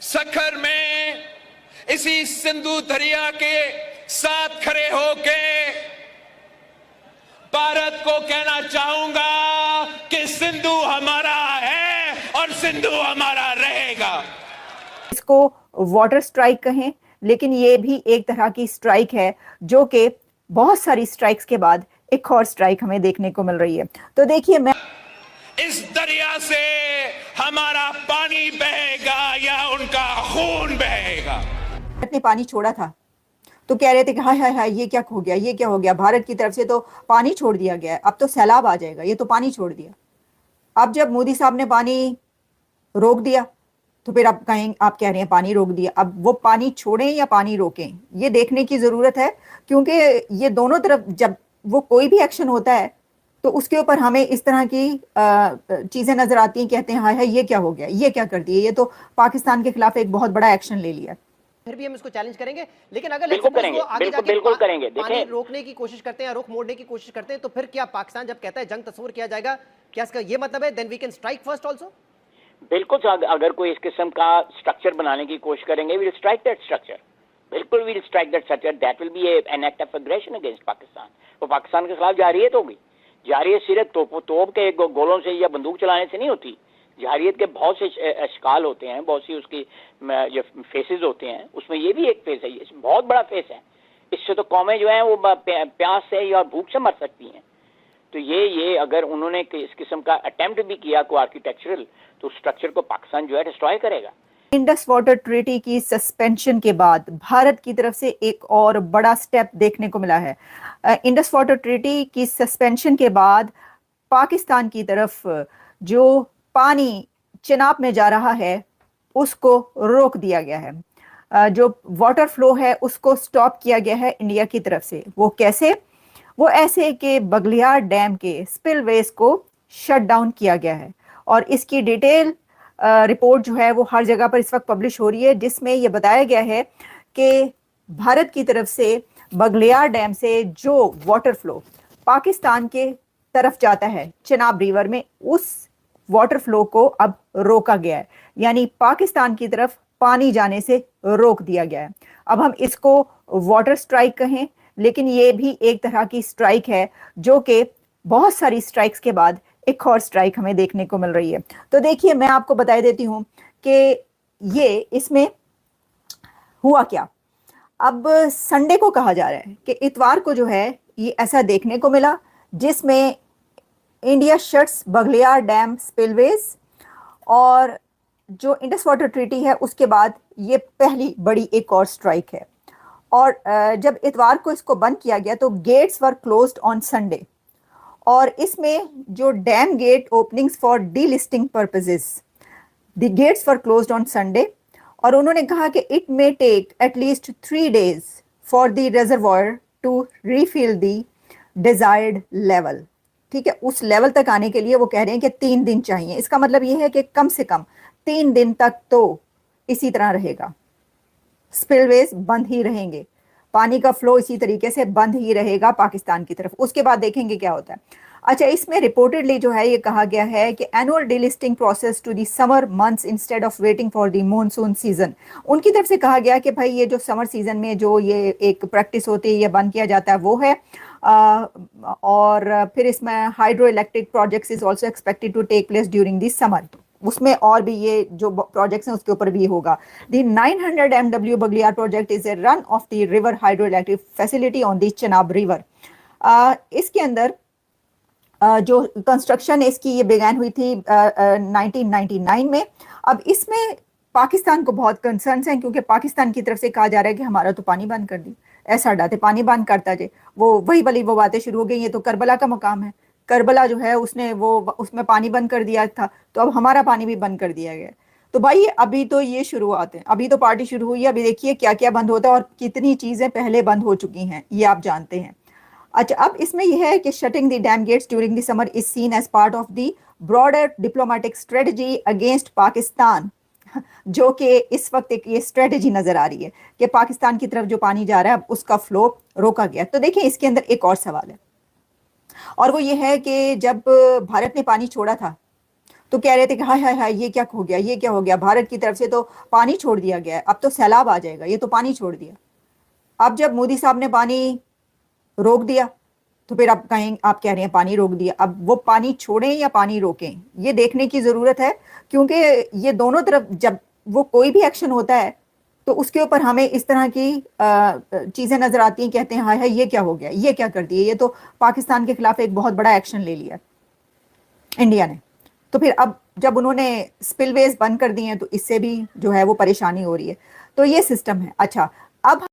सखर में इसी सिंधु दरिया के साथ खड़े होके भारत को कहना चाहूंगा कि सिंधु हमारा है और सिंधु हमारा रहेगा। इसको वाटर स्ट्राइक कहें, लेकिन ये भी एक तरह की स्ट्राइक है जो कि बहुत सारी स्ट्राइक्स के बाद एक और स्ट्राइक हमें देखने को मिल रही है। तो देखिए, मैं इस दरिया से हमारा पानी बहेगा या उनका खून बहेगा। भारत ने पानी छोड़ा था तो कह रहे थे कि हाय हाय हाय ये क्या हो गया, ये क्या हो गया, भारत की तरफ से तो पानी छोड़ दिया गया है, अब तो सैलाब आ जाएगा, ये तो पानी छोड़ दिया। अब जब मोदी साहब ने पानी रोक दिया तो फिर आप कह रहे हैं पानी रोक दिया। अब वो पानी छोड़ें या पानी रोकें, ये देखने की जरूरत है, क्योंकि ये दोनों तरफ जब वो कोई भी एक्शन होता है तो उसके ऊपर हमें इस तरह की चीजें नजर आती हैं, कहते हैं हाय हाय ये क्या हो गया, ये क्या कर दिया, ये तो पाकिस्तान के खिलाफ एक बहुत बड़ा एक्शन ले लिया। फिर भी हम इसको चैलेंज करेंगे, लेकिन अगर बिल्कुल करेंगे, बिल्कुल करेंगे। पानी रोकने की कोशिश करते हैं, रुख मोड़ने की कोशिश करते हैं, तो फिर क्या पाकिस्तान जब कहता है जंग तस्वीर किया जाएगा, क्या इसका ये मतलब है then we can strike first also? बिल्कुल, अगर कोई इस किस्म का स्ट्रक्चर बनाने की कोशिश करेंगे, we will strike that structure. बिल्कुल we will strike that structure, that will be an act of aggression against Pakistan. वो पाकिस्तान के खिलाफ जारियत होगी। जारियत सिर्फ तोप के गोलों से या बंदूक चलाने से नहीं होती। जारियत के बहुत से अशकाल होते हैं, बहुत सी उसकी जो फेसेस होते हैं, उसमें ये भी एक फेस है, ये बहुत बड़ा फेस है। इससे तो कौमें जो हैं वो प्यास से या भूख से मर सकती हैं। तो ये अगर उन्होंने इस किस्म का अटेम्प्ट भी किया को आर्किटेक्चरल, तो स्ट्रक्चर को पाकिस्तान जो है डिस्ट्रॉय करेगा। इंडस वाटर ट्रीटी की सस्पेंशन के बाद भारत की तरफ से एक और बड़ा स्टेप देखने को मिला है। इंडस वाटर ट्रीटी की सस्पेंशन के बाद पाकिस्तान की तरफ जो पानी चिनाब में जा रहा है उसको रोक दिया गया है। जो वाटर फ्लो है उसको स्टॉप किया गया है इंडिया की तरफ से। वो कैसे? वो ऐसे कि बगलियार डैम के स्पिलवेज को शट डाउन किया गया है, और इसकी डिटेल रिपोर्ट जो है वो हर जगह पर इस वक्त पब्लिश हो रही है, जिसमें ये बताया गया है कि भारत की तरफ से बगलियार डैम से जो वाटर फ्लो पाकिस्तान के तरफ जाता है चिनाब रिवर में, उस वाटर फ्लो को अब रोका गया है, यानी पाकिस्तान की तरफ पानी जाने से रोक दिया गया है। अब हम इसको वाटर स्ट्राइक कहें, लेकिन ये भी एक तरह की स्ट्राइक है जो कि बहुत सारी स्ट्राइक्स के बाद एक और स्ट्राइक हमें देखने को मिल रही है। तो देखिए, मैं आपको बता देती हूं कि ये इसमें हुआ क्या। अब संडे को कहा जा रहा है कि इतवार को जो है ये ऐसा देखने को मिला, जिसमें India shuts Baglihar dam spillways, और जो इंडस वाटर ट्रीटी है उसके बाद ये पहली बड़ी एक और स्ट्राइक है। और जब इतवार को इसको बंद किया गया तो gates were closed on Sunday, और इसमें जो dam gate openings for delisting purposes, the gates were closed on Sunday, और उन्होंने कहा कि it may take at least 3 days for the reservoir to refill the desired level. ठीक है, उस लेवल तक आने के लिए वो कह रहे हैं कि 3 दिन चाहिए। इसका मतलब ये है कि कम से कम 3 दिन तक तो इसी तरह रहेगा, स्पिलवेज बंद ही रहेंगे, पानी का फ्लो इसी तरीके से बंद ही रहेगा पाकिस्तान की तरफ। उसके बाद देखेंगे क्या होता है। अच्छा, इसमें रिपोर्टेडली जो है ये कहा गया है कि annual delisting process to the summer months instead of waiting for the monsoon season. उनकी तरफ से कहा गया कि भाई ये जो समर सीजन में जो ये एक प्रैक्टिस होती है, ये बंद किया जाता है, वो है। और फिर इसमें hydroelectric projects is also expected to take place during this summer. उसमें और भी ये जो प्रोजेक्ट्स हैं उसके ऊपर भी होगा। The 900 MW Baglihar project is a run of the river hydro electric facility on the Chenab river. इसके अंदर जो कंस्ट्रक्शन इसकी ये बिगैन हुई थी 1999 में। अब इसमें पाकिस्तान को बहुत कंसर्न्स हैं, क्योंकि पाकिस्तान की तरफ से कहा जा रहा है कि हमारा तो पानी बंद कर दी, ऐसा डाटे पानी बंद करता जे। वो वही वाली वो बातें शुरू हो गई। ये तो करबला का मकाम है, करबला जो है उसने वो उसमें पानी बंद कर दिया था, तो अब हमारा पानी भी बंद कर दिया गया। तो भाई अभी तो ये शुरुआत है, अभी तो पार्टी शुरू हुई है। अभी देखिए क्या क्या बंद होता है और कितनी चीजें पहले बंद हो चुकी हैं, ये आप जानते हैं। अच्छा, अब इसमें यह है कि shutting the dam gates during the summer is seen as part of the broader diplomatic strategy against Pakistan, जो कि इस वक्त एक ये स्ट्रेटजी नजर आ रही है कि पाकिस्तान की तरफ जो पानी जा रहा है उसका फ्लो रोका गया। तो देखिए, इसके अंदर एक और सवाल है, और वो ये है कि जब भारत ने पानी छोड़ा था तो कह रहे थे कि हाय हाय हाय ये क्या हो गया, ये क्या हो गया, भारत की तरफ से तो पानी छोड़ दिया गया है, अब तो सैलाब आ जाएगा, ये तो पानी छोड़ दिया। अब जब मोदी साहब ने पानी रोक दिया तो फिर आप कहें, आप कह रहे हैं पानी रोक दिया, अब वो पानी छोड़ें या पानी रोकें, ये देखने की जरूरत है, क्योंकि ये दोनों तरफ जब वो कोई भी एक्शन होता है तो उसके ऊपर हमें इस तरह की चीजें नजर आती हैं, कहते हैं हाय हाय ये क्या हो गया, ये क्या कर दिया, ये तो पाकिस्तान के खिलाफ एक बहुत बड़ा एक्शन ले लिया इंडिया ने। तो फिर अब जब उन्होंने स्पिलवेज बंद कर दिए हैं तो इससे भी जो है वो परेशानी हो रही है। तो ये सिस्टम है। अच्छा, अब